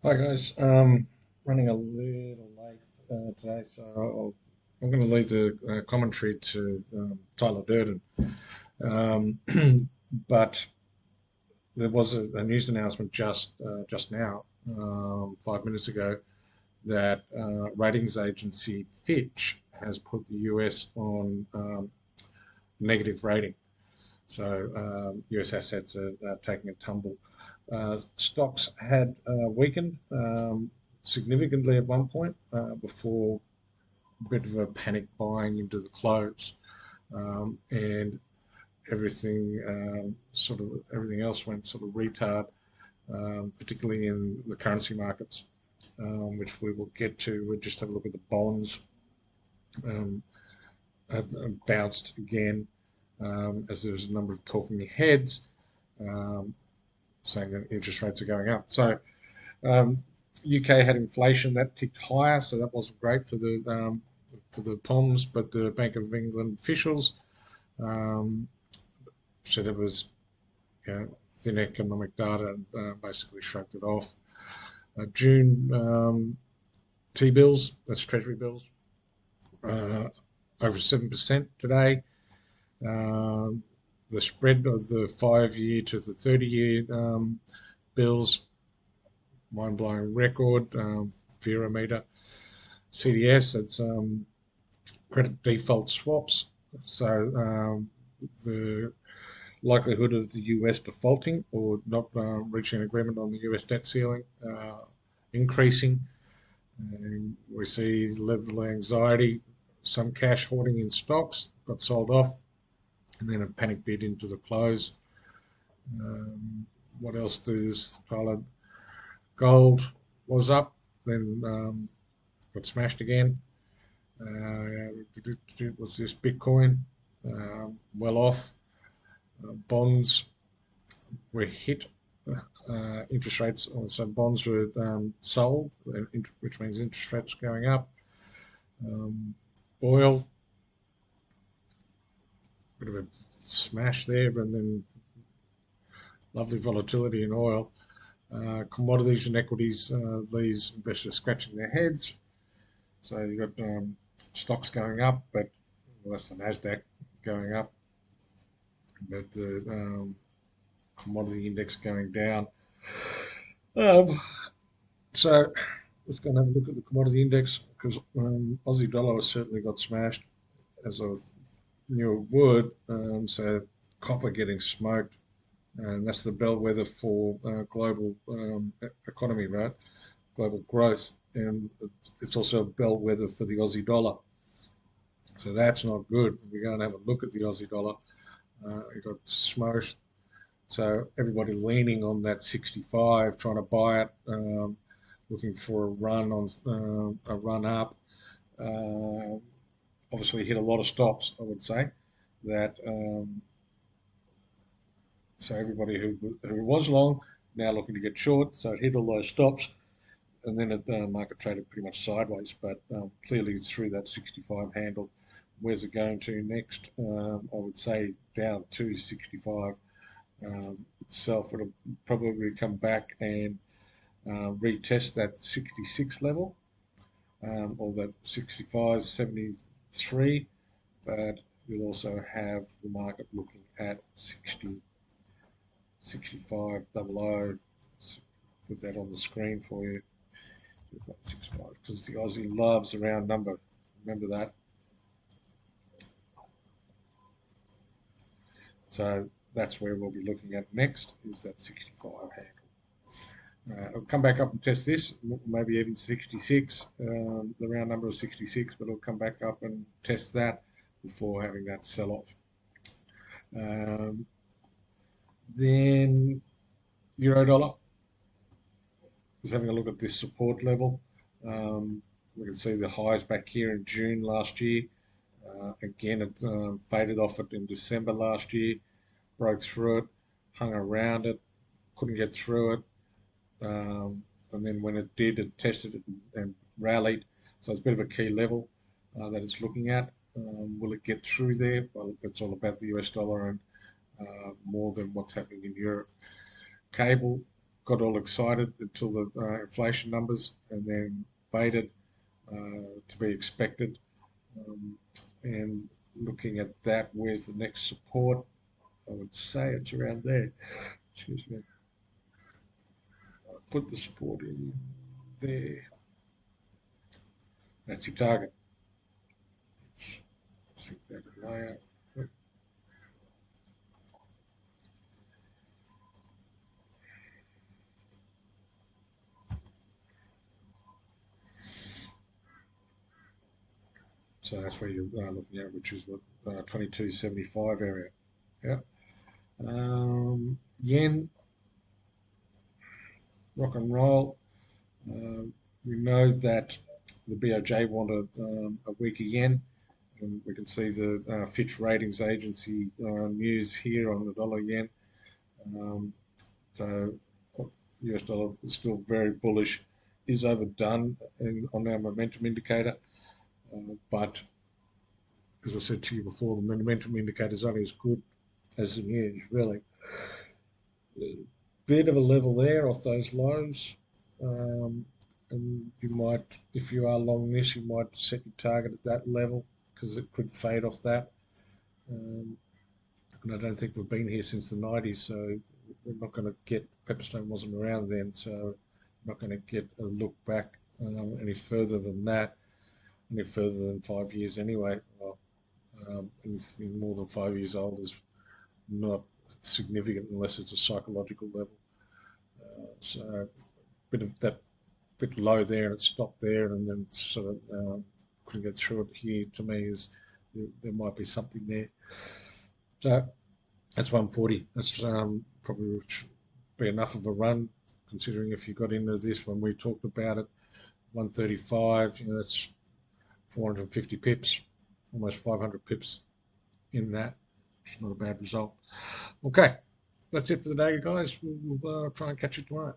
Hi guys, running a little late today, so I'm going to leave the commentary to Tyler Durden. Um, but there was a news announcement just now, 5 minutes ago, that ratings agency Fitch has put the US on negative rating. So US assets are taking a tumble. Stocks had weakened significantly at one point before a bit of a panic buying into the close, and everything else went sort of retard, particularly in the currency markets, which we will get to. We'll just have a look at the bonds. Um, have bounced again as there's a number of talking heads um, saying that interest rates are going up. So UK had inflation that ticked higher, so that wasn't great for the POMs. But the Bank of England officials um, said it was, thin economic data and basically shrugged it off. June T-bills, that's Treasury bills, uh, over 7% today. Um, the spread of the 5 year to the 30-year bills, mind-blowing record. Meter. CDS, it's credit default swaps. So the likelihood of the US defaulting or not reaching an agreement on the US debt ceiling increasing. And we see level of anxiety, some cash hoarding in stocks got sold off, and then a panic bid into the close. What else does Tyler? Gold was up, then got smashed again. Was this Bitcoin? Well off. Bonds were hit. Interest rates, so bonds were sold, which means interest rates going up. Oil, bit of a smash there, and then lovely volatility in oil. Commodities and equities, these investors scratching their heads. So you've got stocks going up, but that's the Nasdaq going up, but the commodity index going down. Um, so let's go and have a look at the commodity index because Aussie dollar has certainly got smashed, as I knew it would. So copper getting smoked, and that's the bellwether for global economy, right? Global growth, and it's also a bellwether for the Aussie dollar. So that's not good. We go and have a look at the Aussie dollar. It got smashed. So everybody leaning on that 65, trying to buy it, looking for a run up. Uh, Obviously hit a lot of stops, I would say. That So everybody who was long now looking to get short. So it hit all those stops, and then the market traded pretty much sideways, but clearly through that 65 handle. Where's it going to next? I would say down to 65 itself. It'll probably come back and retest that 66 level, or that 65, 73, but you'll also have the market looking at 60, 65, double O. Let's put that on the screen for you. 65, because the Aussie loves a round number. Remember that. So that's where we'll be looking at next, is that 65 handle. It'll come back up and test this, maybe even 66, the round number of 66, but it'll come back up and test that before having that sell off. Then euro dollar is having a look at this support level. We can see the highs back here in June last year. Again, it faded off it in December last year, broke through it, hung around it, couldn't get through it. And then when it did, it tested it and rallied. So it's a bit of a key level that it's looking at. Will it get through there? Well, it's all about the US dollar and more than what's happening in Europe. Cable got all excited until the inflation numbers, and then faded to be expected. And looking at that, where's the next support? I would say it's around there. Excuse me. I'll put the support in there. That's your target. Let's sync that layer. So that's where you're looking at, which is the 22.75 area. Yeah. Yen, rock and roll. We know that the BOJ wanted a weaker yen, and we can see the Fitch Ratings Agency news here on the dollar yen. So US dollar is still very bullish, is overdone on our momentum indicator, but as I said to you before, the momentum indicator is only as good as the news, really. Bit of a level there off those lows. And you might, if you are long this, you might set your target at that level because it could fade off that. And I don't think we've been here since the 90s, so we're not going to get, Pepperstone wasn't around then, so we're not going to get a look back any further than that, any further than 5 years anyway. Well, anything more than 5 years old is not significant unless it's a psychological level. So a bit of that, bit low there, and it stopped there, and then sort of couldn't get through it here. To me, is there might be something there. So that's 140. That's probably be enough of a run, considering if you got into this when we talked about it. 135, you know, that's 450 pips, almost 500 pips in that. Not a bad result. Okay, that's it for the day, guys. We'll try and catch you tomorrow.